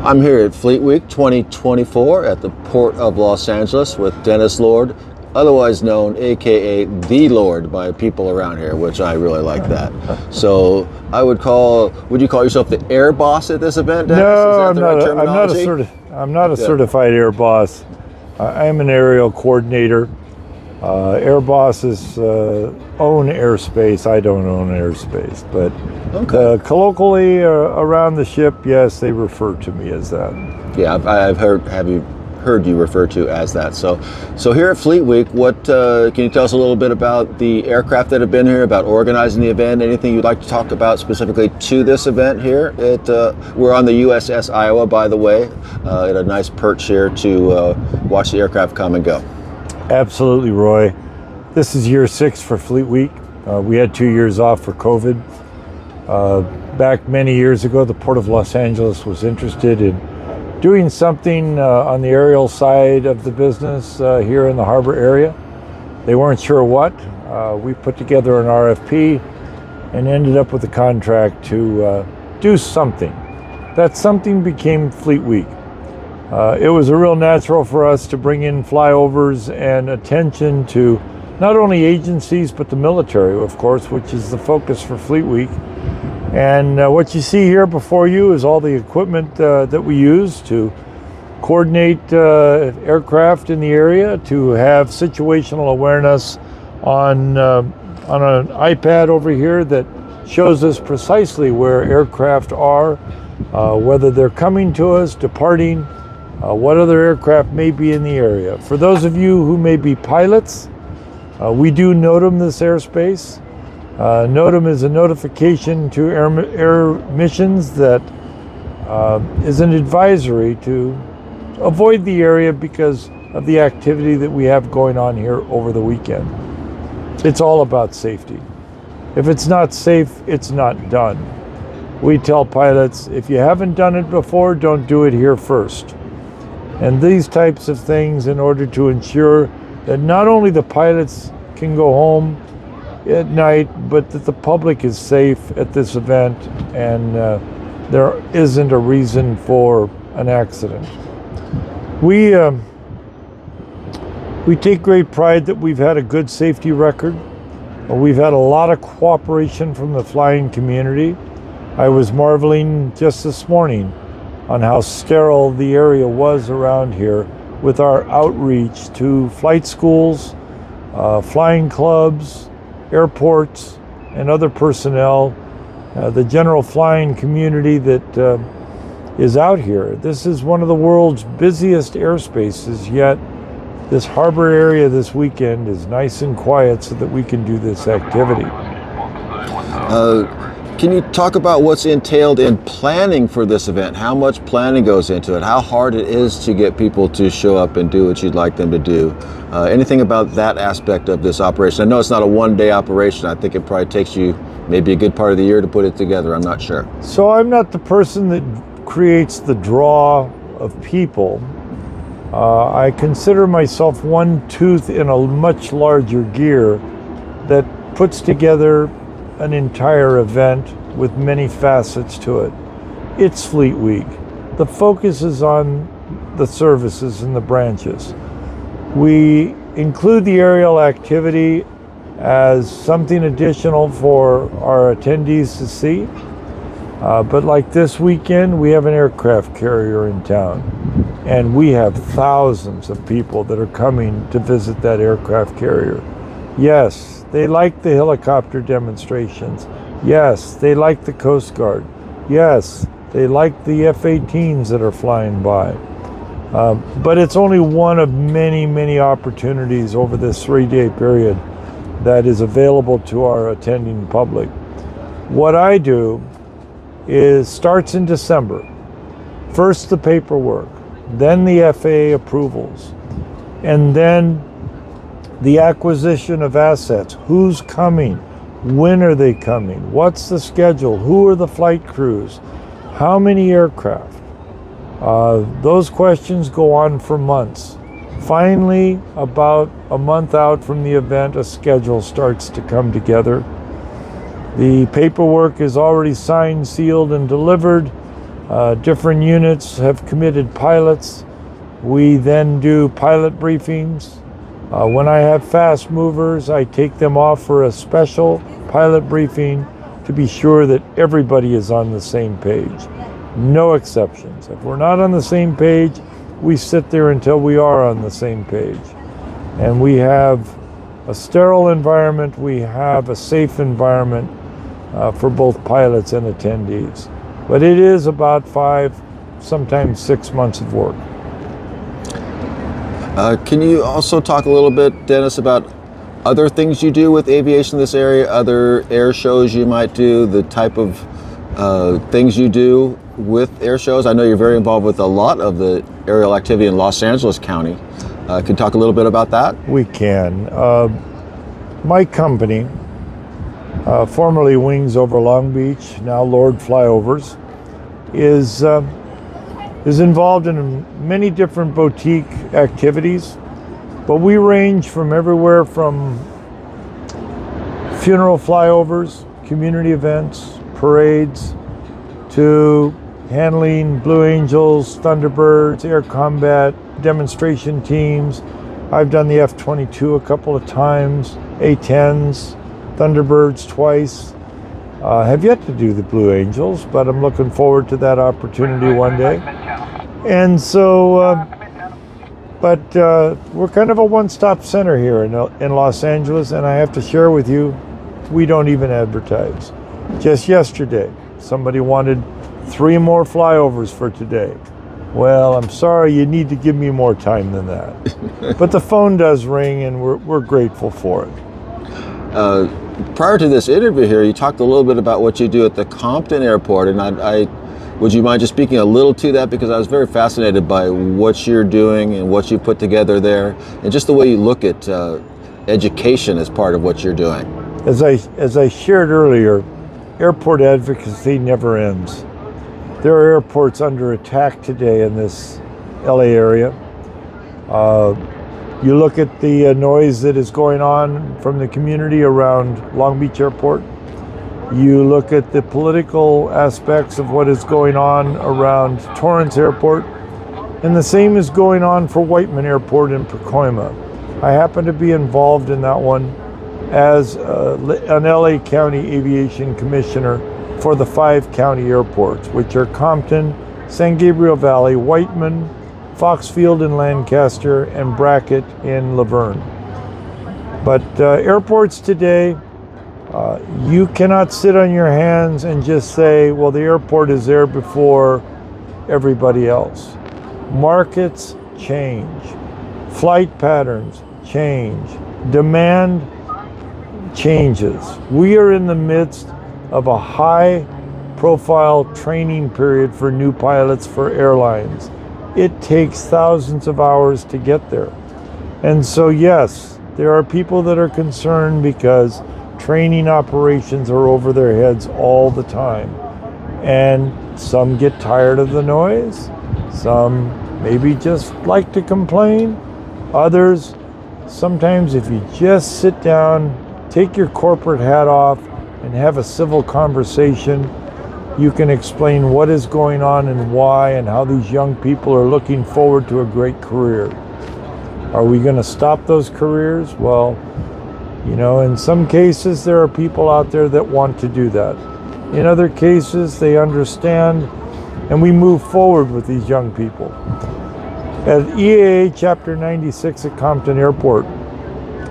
I'm here at Fleet Week 2024 at the Port of Los Angeles with Dennis Lord, otherwise known, aka The Lord, by people around here, which I really like that. So would you call yourself the air boss at this event, Dennis? No, Is that the right terminology? I'm not a certified air boss. I'm an aerial coordinator. Air bosses own airspace. I don't own airspace, but colloquially around the ship, yes, they refer to me as that. Yeah, I've heard you refer to as that. So here at Fleet Week, what can you tell us a little bit about the aircraft that have been here, about organizing the event? Anything you'd like to talk about specifically to this event here? We're on the USS Iowa, by the way, at a nice perch here to watch the aircraft come and go. Absolutely, Roy. This is year 6 for Fleet Week. We had 2 years off for COVID. Back many years ago, the Port of Los Angeles was interested in doing something on the aerial side of the business here in the harbor area. They weren't sure what. We put together an RFP and ended up with a contract to do something. That something became Fleet Week. It was a real natural for us to bring in flyovers and attention to not only agencies, but the military, of course, which is the focus for Fleet Week. And what you see here before you is all the equipment that we use to coordinate aircraft in the area, to have situational awareness on an iPad over here that shows us precisely where aircraft are, whether they're coming to us, departing, what other aircraft may be in the area. For those of you who may be pilots, we do NOTAM this airspace. NOTAM is a notification to air missions that is an advisory to avoid the area because of the activity that we have going on here over the weekend. It's all about safety. If it's not safe, it's not done. We tell pilots, if you haven't done it before, don't do it here first. And these types of things in order to ensure that not only the pilots can go home at night, but that the public is safe at this event and there isn't a reason for an accident. We take great pride that we've had a good safety record. We've had a lot of cooperation from the flying community. I was marveling just this morning on how sterile the area was around here with our outreach to flight schools, flying clubs, airports, and other personnel, the general flying community that is out here. This is one of the world's busiest airspaces, yet this harbor area this weekend is nice and quiet so that we can do this activity. Can you talk about what's entailed in planning for this event? How much planning goes into it? How hard it is to get people to show up and do what you'd like them to do? Anything about that aspect of this operation? I know it's not a one-day operation. I think it probably takes you maybe a good part of the year to put it together. I'm not sure. So I'm not the person that creates the draw of people. I consider myself one tooth in a much larger gear that puts together an entire event with many facets to it. It's Fleet Week. The focus is on the services and the branches. We include the aerial activity as something additional for our attendees to see. But like this weekend, we have an aircraft carrier in town, and we have thousands of people that are coming to visit that aircraft carrier. Yes, they like the helicopter demonstrations. Yes, they like the Coast Guard. Yes, they like the F-18s that are flying by. But it's only one of many, many opportunities over this 3-day period that is available to our attending public. What I do is starts in December. First the paperwork, then the FAA approvals, and then the acquisition of assets. Who's coming? When are they coming? What's the schedule? Who are the flight crews? How many aircraft? Those questions go on for months. Finally, about a month out from the event, a schedule starts to come together. The paperwork is already signed, sealed, and delivered, Different units have committed pilots. We then do pilot briefings. When I have fast movers, I take them off for a special pilot briefing to be sure that everybody is on the same page. No exceptions. If we're not on the same page, we sit there until we are on the same page. And we have a sterile environment, we have a safe environment for both pilots and attendees. But it is about 5, sometimes 6 months of work. Can you also talk a little bit, Dennis, about other things you do with aviation in this area, other air shows you might do, the type of things you do with air shows? I know you're very involved with a lot of the aerial activity in Los Angeles County. Can you talk a little bit about that? We can. My company, formerly Wings Over Long Beach, now Lord Flyovers, is involved in many different boutique activities, but we range from everywhere from funeral flyovers, community events, parades, to handling Blue Angels, Thunderbirds, air combat, demonstration teams. I've done the F-22 a couple of times, A-10s, Thunderbirds twice. Have yet to do the Blue Angels, but I'm looking forward to that opportunity one day. And so, we're kind of a one-stop center here in Los Angeles, and I have to share with you, we don't even advertise. Just yesterday, somebody wanted 3 more flyovers for today. Well, I'm sorry, you need to give me more time than that. But the phone does ring, and we're grateful for it. Prior to this interview here, you talked a little bit about what you do at the Compton Airport, and I would you mind just speaking a little to that, because I was very fascinated by what you're doing and what you put together there, and just the way you look at education as part of what you're doing. As I shared earlier, airport advocacy never ends. There are airports under attack today in this LA area. You look at the noise that is going on from the community around Long Beach Airport. You look at the political aspects of what is going on around Torrance Airport. And the same is going on for Whiteman Airport in Pacoima. I happen to be involved in that one as an LA County Aviation Commissioner for the 5 county airports, which are Compton, San Gabriel Valley, Whiteman, Foxfield in Lancaster, and Brackett in Laverne. But airports today, you cannot sit on your hands and just say, well, the airport is there before everybody else. Markets change, flight patterns change, demand changes. We are in the midst of a high-profile training period for new pilots for airlines. It takes thousands of hours to get there. And so, yes, there are people that are concerned because training operations are over their heads all the time. And some get tired of the noise. Some maybe just like to complain. Others, sometimes if you just sit down, take your corporate hat off, and have a civil conversation, you can explain what is going on and why, and how these young people are looking forward to a great career. Are we going to stop those careers? Well, you know, in some cases there are people out there that want to do that. In other cases, they understand, and we move forward with these young people. At EAA Chapter 96 at Compton Airport,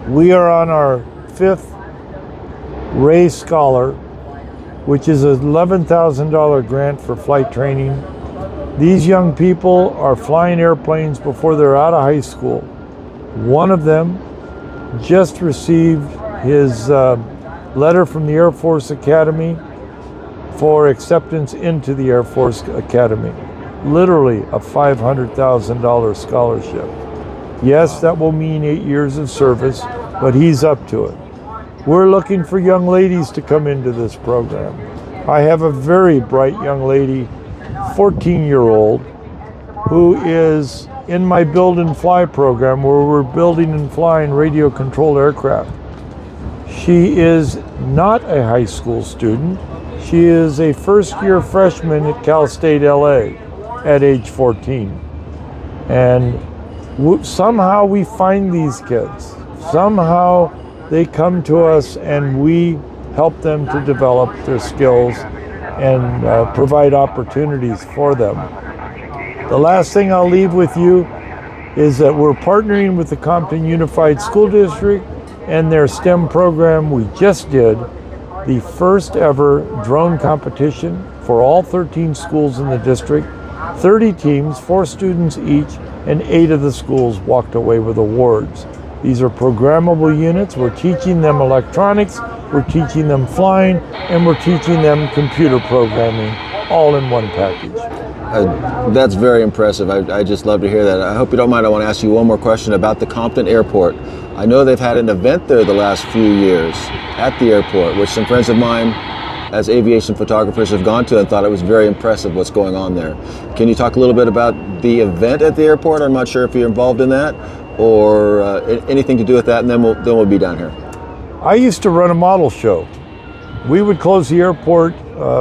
we are on our 5th Ray Scholar, which is an $11,000 grant for flight training. These young people are flying airplanes before they're out of high school. One of them just received his letter from the Air Force Academy for acceptance into the Air Force Academy. Literally a $500,000 scholarship. Yes, that will mean 8 years of service, but he's up to it. We're looking for young ladies to come into this program. I have a very bright young lady, 14-year-old, who is in my Build and Fly program, where we're building and flying radio-controlled aircraft. She is not a high school student. She is a first-year freshman at Cal State LA at age 14. And somehow we find these kids. Somehow they come to us and we help them to develop their skills and provide opportunities for them. The last thing I'll leave with you is that we're partnering with the Compton Unified School District and their STEM program. We just did the first ever drone competition for all 13 schools in the district, 30 teams, 4 students each, and 8 of the schools walked away with awards. These are programmable units. We're teaching them electronics, we're teaching them flying, and we're teaching them computer programming, all in one package. That's very impressive. I just love to hear that. I hope you don't mind. I want to ask you one more question about the Compton Airport. I know they've had an event there the last few years at the airport, which some friends of mine as aviation photographers have gone to and thought it was very impressive what's going on there. Can you talk a little bit about the event at the airport? I'm not sure if you're involved in that or anything to do with that, and then we'll be down here. I used to run a model show. We would close the airport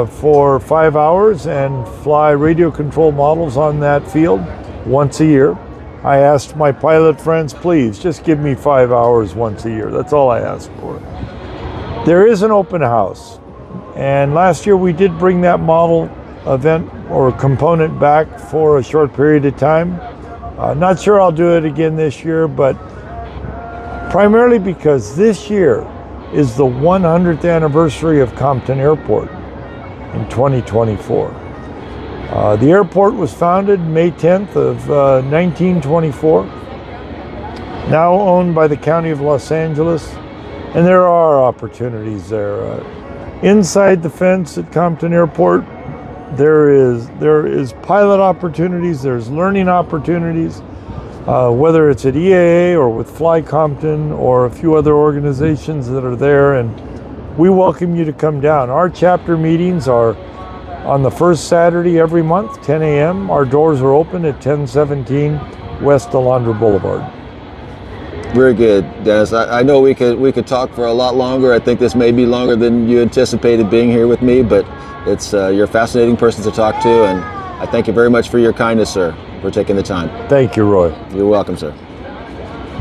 for 5 hours and fly radio control models on that field once a year. I asked my pilot friends, please just give me 5 hours once a year. That's all I asked for. There is an open house. And last year we did bring that model event or component back for a short period of time. Not sure I'll do it again this year, but primarily because this year is the 100th anniversary of Compton Airport in 2024. The airport was founded May 10th of 1924, now owned by the County of Los Angeles, and there are opportunities there. Inside the fence at Compton Airport, there is pilot opportunities, there's learning opportunities, whether it's at EAA or with Fly Compton or a few other organizations that are there, and we welcome you to come down. Our chapter meetings are on the first Saturday every month, 10 a.m. Our doors are open at 1017 West Alondra Boulevard. Very good, Dennis. I know we could talk for a lot longer. I think this may be longer than you anticipated being here with me, but you're a fascinating person to talk to, and I thank you very much for your kindness, sir, for taking the time. Thank you, Roy. You're welcome, sir.